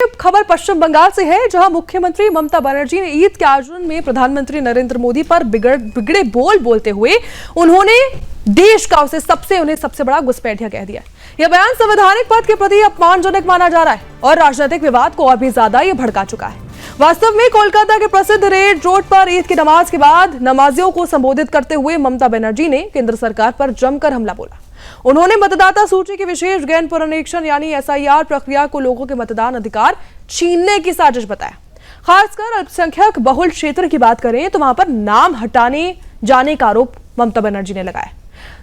खबर पश्चिम बंगाल से है, जहां मुख्यमंत्री ममता बनर्जी ने ईद के आयोजन में प्रधानमंत्री नरेंद्र मोदी पर बिगड़े बोल बोलते हुए उन्होंने देश का उन्हें सबसे बड़ा घुसपैठिया कह दिया। यह बयान संवैधानिक पद के प्रति अपमानजनक माना जा रहा है और राजनीतिक विवाद को और भी ज्यादा ये भड़का चुका है। वास्तव में कोलकाता के प्रसिद्ध रेड रोड पर ईद की नमाज के बाद नमाजियों को संबोधित करते हुए ममता बनर्जी ने केंद्र सरकार पर जमकर हमला बोला। उन्होंने मतदाता सूची के विशेष गहन पुनरीक्षण यानी एसआईआर प्रक्रिया को लोगों के मतदान अधिकार छीनने की साजिश बताया। खासकर अल्पसंख्यक बहुल क्षेत्र की बात करें तो वहां पर नाम हटाने जाने का आरोप ममता बनर्जी ने लगाया।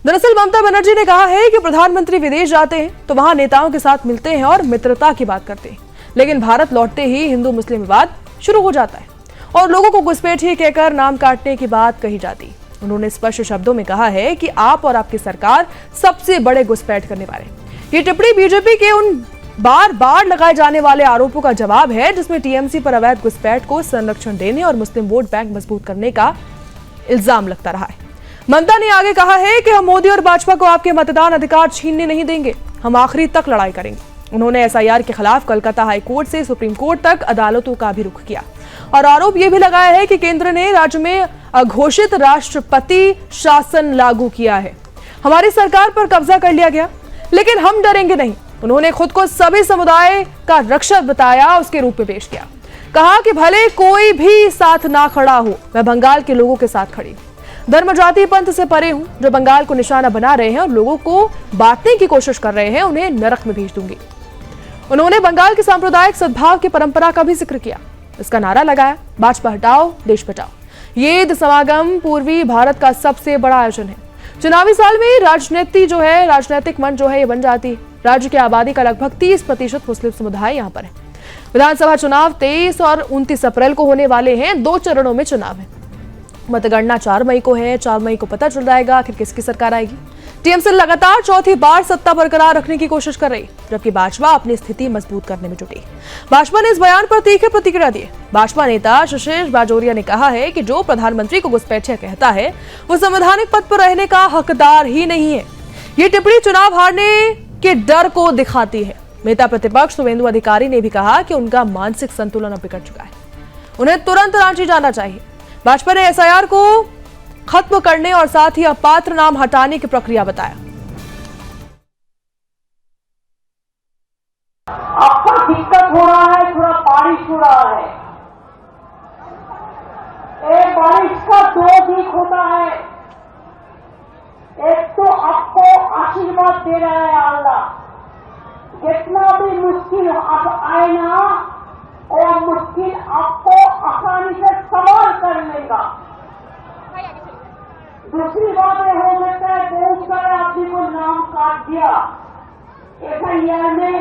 दरअसल ममता बनर्जी ने कहा है कि प्रधानमंत्री विदेश जाते हैं तो वहां नेताओं के साथ मिलते हैं और मित्रता की बात करते हैं, लेकिन भारत लौटते ही हिंदू मुस्लिम विवाद शुरू हो जाता है और लोगों को घुसपैठिए कहकर नाम काटने की बात कही जाती। उन्होंने स्पष्ट शब्दों में कहा है कि आप और आपकी सरकार सबसे बड़े घुसपैठ करने वाले। ये टिप्पणी बीजेपी के उन बार बार लगाए जाने वाले आरोपों का जवाब है जिसमें टीएमसी पर अवैध घुसपैठ को संरक्षण देने और मुस्लिम वोट बैंक मजबूत करने का इल्जाम लगता रहा है। ममता ने आगे कहा है कि हम मोदी और भाजपा को आपके मतदान अधिकार छीनने नहीं देंगे, हम आखिरी तक लड़ाई करेंगे। उन्होंने एसआईआर के खिलाफ कोलकाता हाई कोर्ट से सुप्रीम कोर्ट तक अदालतों का भी रुख किया और आरोप यह भी लगाया है कि केंद्र ने राज्य में अघोषित राष्ट्रपति शासन लागू किया है। हमारी सरकार पर कब्जा कर लिया गया, लेकिन हम डरेंगे नहीं। उन्होंने खुद को सभी समुदाय का रक्षक बताया, उसके रूप में पेश किया। कहा कि भले कोई भी साथ ना खड़ा हो, मैं बंगाल के लोगों के साथ खड़ी हूं। धर्म जाति पंथ से परे हूं, जो बंगाल को निशाना बना रहे हैं और लोगों को बांटने की कोशिश कर रहे हैं, उन्हें नरक में भेज दूंगी। उन्होंने बंगाल की सांप्रदायिक सद्भाव की परंपरा का भी जिक्र किया। इसका नारा लगाया, भाजपा हटाओ देश बचाओ। ये ईद समागम पूर्वी भारत का सबसे बड़ा आयोजन है। चुनावी साल में राजनीतिक मंच ये बन जाती है। राज्य की आबादी का लगभग 30% मुस्लिम समुदाय यहाँ पर है। विधानसभा चुनाव 23 और 29 अप्रैल को होने वाले हैं। 2 चरणों में चुनाव है। मतगणना 4 मई को है। 4 मई को पता चल जाएगा आखिर किसकी सरकार आएगी। टीएमसी लगातार चौथी बार सत्ता बरकरार रखने की कोशिश कर रही, जबकि भाजपा अपनी स्थिति मजबूत करने में जुटी। भाजपा ने इस बयान पर तीखी प्रतिक्रिया दी। भाजपा नेता शशिष बाजोरिया ने कहा है कि जो प्रधानमंत्री को घुसपैठिया कहता है वो संवैधानिक पद पर रहने का हकदार ही नहीं है। ये टिप्पणी चुनाव हारने के डर को दिखाती है। नेता प्रतिपक्ष शुभेंदु अधिकारी ने भी कहा कि उनका मानसिक संतुलन अब बिगड़ चुका है, उन्हें तुरंत रांची जाना चाहिए। भाजपा ने एसआईआर को खत्म करने और साथ ही अपात्र नाम हटाने की प्रक्रिया बताया। आपको दिक्कत हो रहा है, थोड़ा बारिश हो रहा है। एक बारिश का 2 दिक होता है। एक तो आपको आशीर्वाद दे रहा है अल्लाह, जितना भी मुश्किल आए ना और मुश्किल आपको आसानी से सवार कर लेगा। दूसरी बात यह हो सकता है बहुत सारे आदमी को नाम काट दिया एसआईआर में।